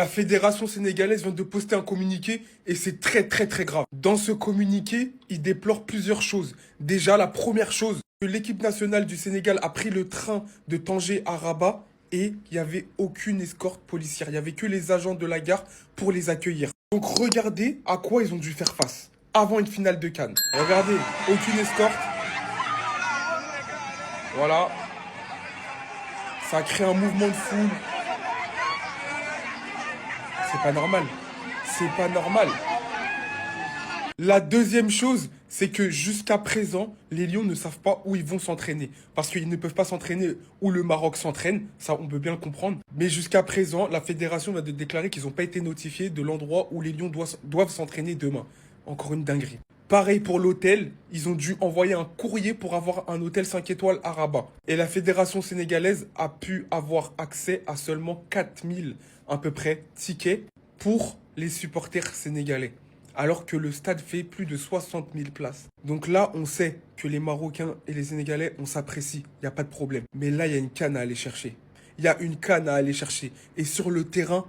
La fédération sénégalaise vient de poster un communiqué et c'est très très très grave. Dans ce communiqué, il déplore plusieurs choses. Déjà, la première chose, que l'équipe nationale du Sénégal a pris le train de Tanger à Rabat et il n'y avait aucune escorte policière. Il n'y avait que les agents de la gare pour les accueillir. Donc regardez à quoi ils ont dû faire face avant une finale de Cannes. Regardez, aucune escorte. Voilà. Ça a créé un mouvement de foule. C'est pas normal. C'est pas normal. La deuxième chose, c'est que jusqu'à présent, les Lions ne savent pas où ils vont s'entraîner. Parce qu'ils ne peuvent pas s'entraîner où le Maroc s'entraîne. Ça, on peut bien le comprendre. Mais jusqu'à présent, la fédération va de déclarer qu'ils n'ont pas été notifiés de l'endroit où les Lions doivent s'entraîner demain. Encore une dinguerie. Pareil pour l'hôtel, ils ont dû envoyer un courrier pour avoir un hôtel 5 étoiles à Rabat. Et la fédération sénégalaise a pu avoir accès à seulement 4000 à peu près tickets pour les supporters sénégalais. Alors que le stade fait plus de 60 000 places. Donc là, on sait que les Marocains et les Sénégalais, on s'apprécie, il n'y a pas de problème. Mais là, il y a une canne à aller chercher. Il y a une canne à aller chercher. Et sur le terrain,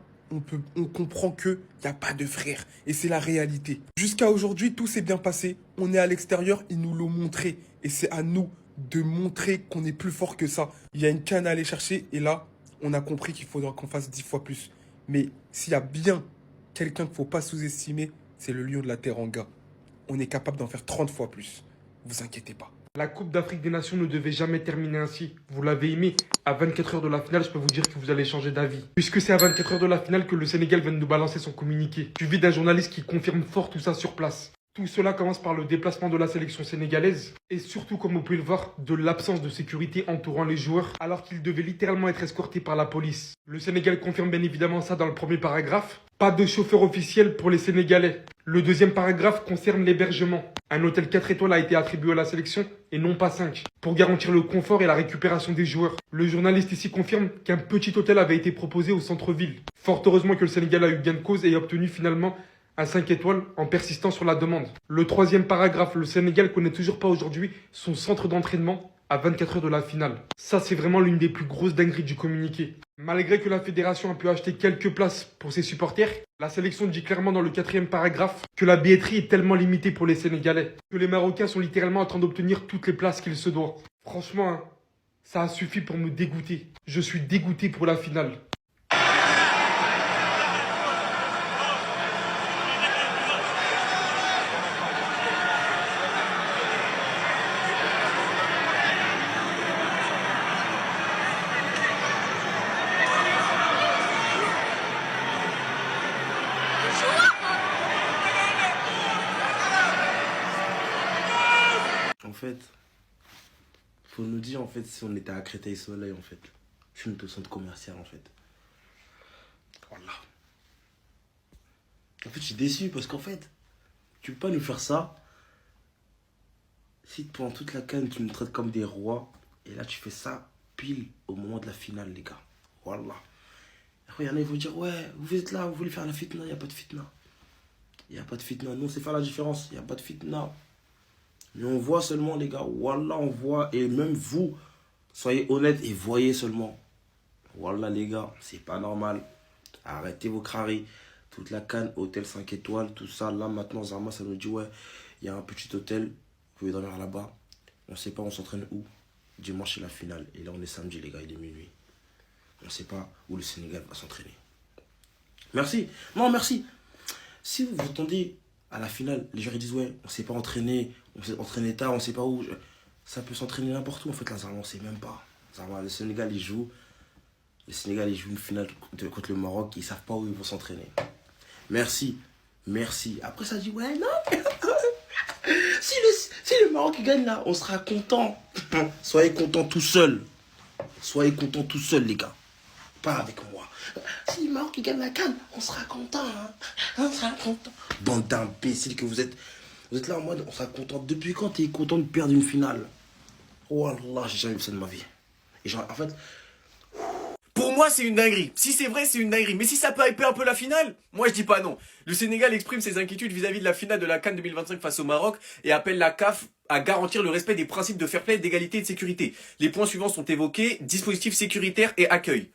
on comprend qu'il n'y a pas de frères. Et c'est la réalité. Jusqu'à aujourd'hui, tout s'est bien passé. On est à l'extérieur, ils nous l'ont montré. Et c'est à nous de montrer qu'on est plus fort que ça. Il y a une canne à aller chercher. Et là, on a compris qu'il faudra qu'on fasse 10 fois plus. Mais s'il y a bien quelqu'un qu'il ne faut pas sous-estimer, c'est le lion de la Teranga. On est capable d'en faire 30 fois plus. Vous inquiétez pas. La Coupe d'Afrique des Nations ne devait jamais terminer ainsi. Vous l'avez aimé. À 24 heures de la finale, je peux vous dire que vous allez changer d'avis. Puisque c'est à 24 heures de la finale que le Sénégal vient de nous balancer son communiqué. Suivi d'un journaliste qui confirme fort tout ça sur place. Tout cela commence par le déplacement de la sélection sénégalaise et surtout, comme vous pouvez le voir, de l'absence de sécurité entourant les joueurs alors qu'ils devaient littéralement être escortés par la police. Le Sénégal confirme bien évidemment ça dans le premier paragraphe. Pas de chauffeur officiel pour les Sénégalais. Le deuxième paragraphe concerne l'hébergement. Un hôtel 4 étoiles a été attribué à la sélection et non pas 5, pour garantir le confort et la récupération des joueurs. Le journaliste ici confirme qu'un petit hôtel avait été proposé au centre-ville. Fort heureusement que le Sénégal a eu gain de cause et a obtenu finalement un 5 étoiles en persistant sur la demande. Le troisième paragraphe, le Sénégal connaît toujours pas aujourd'hui son centre d'entraînement à 24 heures de la finale. Ça, c'est vraiment l'une des plus grosses dingueries du communiqué. Malgré que la fédération a pu acheter quelques places pour ses supporters, la sélection dit clairement dans le quatrième paragraphe que la billetterie est tellement limitée pour les Sénégalais, que les Marocains sont littéralement en train d'obtenir toutes les places qu'il se doit. Franchement, hein, ça a suffi pour me dégoûter. Je suis dégoûté pour la finale. En fait, faut nous dire en fait si on était à Créteil-Soleil en fait. Je suis au centre commercial en fait. Voilà. En fait, je suis déçu parce qu'en fait, tu peux pas nous faire ça. Si pendant toute la canne, tu nous traites comme des rois, et là tu fais ça pile au moment de la finale, les gars. Voilà. Après, il y en a, ils vont dire, ouais, vous êtes là, vous voulez faire la fitna, il n'y a pas de fitna. Il n'y a pas de fitna. Nous, on sait faire la différence, il n'y a pas de fitna. Mais on voit seulement, les gars. Voilà, on voit. Et même vous, soyez honnêtes et voyez seulement. Voilà, les gars, c'est pas normal. Arrêtez vos craries. Toute la canne, hôtel 5 étoiles, tout ça. Là, maintenant, Zarma, ça nous dit, ouais, il y a un petit hôtel. Vous pouvez dormir là-bas. On sait pas, on s'entraîne où. Dimanche, c'est la finale. Et là, on est samedi, les gars, il est minuit. On sait pas où le Sénégal va s'entraîner. Merci. Non, merci. Si vous attendez à la finale, les joueurs ils disent ouais, on sait pas entraîner, on s'est entraîné tard, on sait pas où. Ça peut s'entraîner n'importe où en fait, là, Zarma, on sait même pas. Zarma, le Sénégal il joue. Le Sénégal il joue une finale contre le Maroc, ils savent pas où ils vont s'entraîner. Merci, merci. Après ça dit ouais, non. si le Maroc gagne là, on sera content. Soyez contents tout seul. Soyez contents tout seul, les gars. Pas avec moi. Si le Maroc gagne la canne, on sera content. Hein. On sera content. Bande d'imbéciles que vous êtes. Vous êtes là en mode, on sera content. Depuis quand t'es content de perdre une finale? Oh Allah, j'ai jamais vu ça de ma vie. Et genre, en fait, Pour moi, c'est une dinguerie. Si c'est vrai, c'est une dinguerie. Mais si ça peut hyper un peu la finale, moi je dis pas non. Le Sénégal exprime ses inquiétudes vis-à-vis de la finale de la CAN 2025 face au Maroc et appelle la CAF à garantir le respect des principes de fair play, d'égalité et de sécurité. Les points suivants sont évoqués, dispositifs sécuritaires et accueil.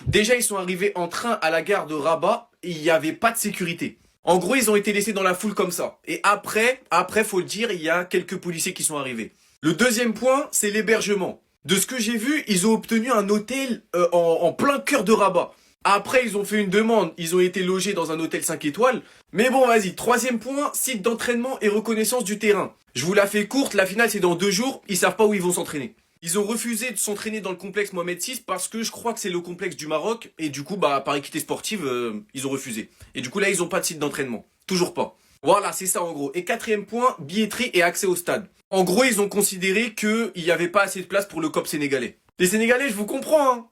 Déjà, ils sont arrivés en train à la gare de Rabat et il n'y avait pas de sécurité. En gros, ils ont été laissés dans la foule comme ça. Et après, faut le dire, il y a quelques policiers qui sont arrivés. Le deuxième point, c'est l'hébergement. De ce que j'ai vu, ils ont obtenu un hôtel en plein cœur de Rabat. Après, ils ont fait une demande, ils ont été logés dans un hôtel 5 étoiles. Mais bon, vas-y, troisième point, site d'entraînement et reconnaissance du terrain. Je vous la fais courte, la finale c'est dans 2 jours, ils savent pas où ils vont s'entraîner. Ils ont refusé de s'entraîner dans le complexe Mohamed VI parce que je crois que c'est le complexe du Maroc. Et du coup, par équité sportive, ils ont refusé. Et du coup, là, ils ont pas de site d'entraînement. Toujours pas. Voilà, c'est ça en gros. Et quatrième point, billetterie et accès au stade. En gros, ils ont considéré qu'il n'y avait pas assez de place pour le COP sénégalais. Les Sénégalais, je vous comprends, hein.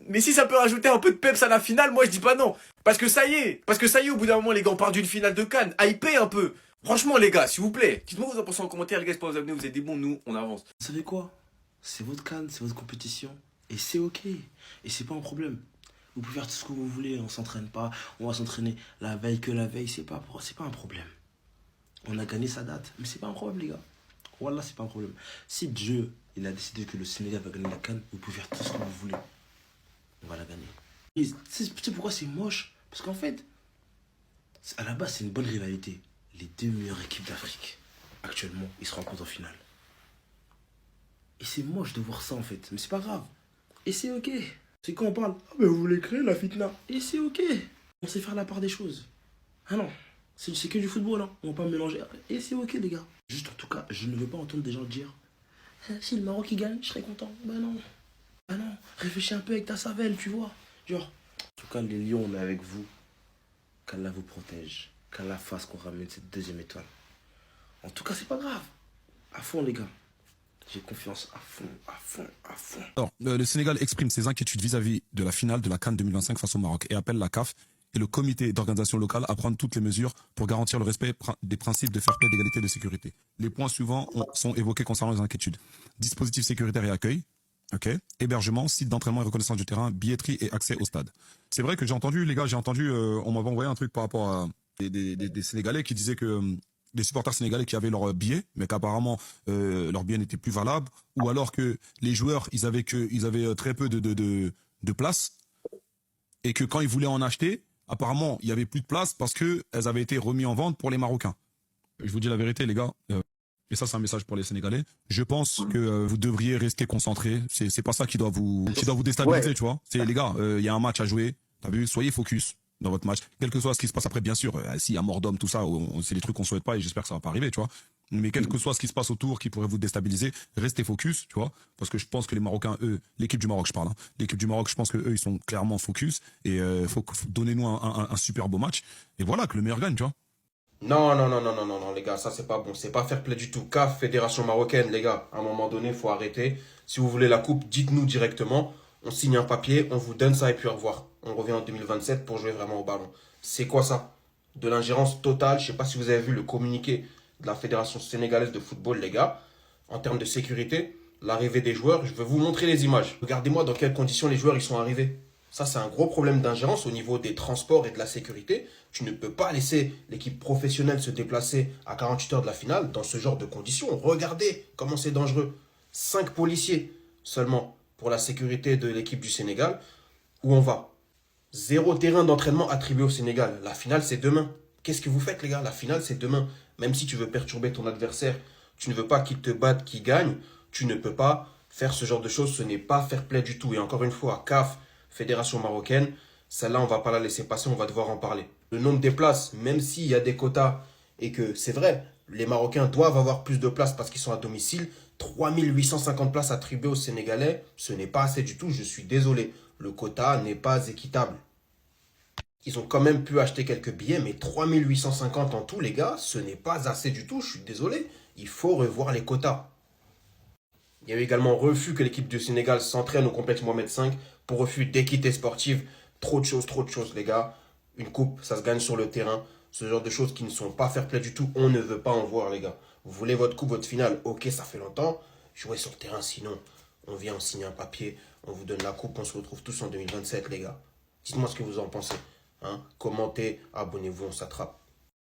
Mais si ça peut rajouter un peu de peps à la finale, moi je dis pas non. Parce que ça y est, au bout d'un moment, les gars, on part d'une finale de Cannes. Hypez un peu. Franchement, les gars, s'il vous plaît. Dites-moi ce que vous en pensez en commentaire, les gars, c'est pas vous abonner, vous êtes des bons, nous, on avance. Vous savez quoi? C'est votre CAN, c'est votre compétition. Et c'est ok. Et c'est pas un problème. Vous pouvez faire tout ce que vous voulez. On s'entraîne pas. On va s'entraîner la veille que la veille. C'est pas un problème. On a gagné sa date. Mais c'est pas un problème, les gars. Voilà, c'est pas un problème. Si Dieu, il a décidé que le Sénégal va gagner la CAN, vous pouvez faire tout ce que vous voulez. On va la gagner. Et tu sais pourquoi c'est moche? Parce qu'en fait, à la base, c'est une bonne rivalité. Les 2 meilleures équipes d'Afrique, actuellement, ils se rencontrent en finale. Et c'est moche de voir ça en fait, mais c'est pas grave. Et c'est ok. C'est quand on parle, ah ben vous voulez créer la fitna. Et c'est ok. On sait faire la part des choses. Ah non, c'est que du football, hein. On va pas mélanger. Et c'est ok les gars. Juste en tout cas, je ne veux pas entendre des gens dire, si le Maroc il gagne, je serais content. Bah non. Bah non, réfléchis un peu avec ta savelle, tu vois. Genre. En tout cas, les lions, on est avec vous. Qu'Allah vous protège. Qu'Allah fasse qu'on ramène cette 2e étoile. En tout cas, c'est pas grave. À fond les gars. J'ai confiance à fond, à fond, à fond. Alors, le Sénégal exprime ses inquiétudes vis-à-vis de la finale de la CAN 2025 face au Maroc et appelle la CAF et le comité d'organisation locale à prendre toutes les mesures pour garantir le respect des principes de fair play, d'égalité et de sécurité. Les points suivants sont évoqués concernant les inquiétudes. Dispositif sécuritaire et accueil, hébergement, site d'entraînement et reconnaissance du terrain, billetterie et accès au stade. C'est vrai que j'ai entendu, les gars, on m'avait envoyé un truc par rapport à des Sénégalais qui disaient que des supporters sénégalais qui avaient leur billet, mais qu'apparemment leur billet n'était plus valable, ou alors que les joueurs ils avaient très peu de place, et que quand ils voulaient en acheter, apparemment il y avait plus de place parce que elles avaient été remises en vente pour les Marocains. Je vous dis la vérité les gars, et ça c'est un message pour les Sénégalais. Je pense que vous devriez rester concentrés. C'est pas ça qui doit vous déstabiliser, ouais. Tu vois. C'est les gars, il y a un match à jouer. T'as vu, soyez focus dans votre match, quel que soit ce qui se passe après, bien sûr, s'il y a mort d'homme, tout ça, c'est des trucs qu'on souhaite pas et j'espère que ça va pas arriver, tu vois. Mais quel que soit ce qui se passe autour qui pourrait vous déstabiliser, restez focus, tu vois, parce que je pense que les Marocains, eux, l'équipe du Maroc, je parle, hein, l'équipe du Maroc, je pense que eux, ils sont clairement focus et faut donnez-nous un super beau match et voilà, que le meilleur gagne, tu vois. Non, les gars, ça c'est pas bon, c'est pas fair play du tout. CAF, Fédération marocaine, les gars, à un moment donné, faut arrêter. Si vous voulez la coupe, dites-nous directement. On signe un papier, on vous donne ça et puis au revoir. On revient en 2027 pour jouer vraiment au ballon. C'est quoi ça? De l'ingérence totale. Je sais pas si vous avez vu le communiqué de la Fédération sénégalaise de football, les gars. En termes de sécurité, l'arrivée des joueurs, je vais vous montrer les images. Regardez-moi dans quelles conditions les joueurs ils sont arrivés. Ça, c'est un gros problème d'ingérence au niveau des transports et de la sécurité. Tu ne peux pas laisser l'équipe professionnelle se déplacer à 48 heures de la finale dans ce genre de conditions. Regardez comment c'est dangereux. 5 policiers seulement pour la sécurité de l'équipe du Sénégal. Où on va? 0 terrain d'entraînement attribué au Sénégal. La finale, c'est demain. Qu'est-ce que vous faites, les gars? La finale, c'est demain. Même si tu veux perturber ton adversaire, tu ne veux pas qu'il te batte, qu'il gagne, tu ne peux pas faire ce genre de choses. Ce n'est pas fair play du tout. Et encore une fois, CAF, Fédération marocaine, celle-là, on ne va pas la laisser passer, on va devoir en parler. Le nombre des places, même s'il y a des quotas, et que c'est vrai, les Marocains doivent avoir plus de places parce qu'ils sont à domicile, 3850 places attribuées aux Sénégalais, ce n'est pas assez du tout, je suis désolé. Le quota n'est pas équitable. Ils ont quand même pu acheter quelques billets, mais 3850 en tout, les gars, ce n'est pas assez du tout, je suis désolé. Il faut revoir les quotas. Il y a eu également refus que l'équipe du Sénégal s'entraîne au complexe Mohamed V pour refus d'équité sportive. Trop de choses, les gars. Une coupe, ça se gagne sur le terrain. Ce genre de choses qui ne sont pas fair play du tout, on ne veut pas en voir, les gars. Vous voulez votre coupe, votre finale, ok, ça fait longtemps. Jouez sur le terrain, sinon, on vient, on signe un papier, on vous donne la coupe, on se retrouve tous en 2027, les gars. Dites-moi ce que vous en pensez. Hein? Commentez, abonnez-vous, on s'attrape.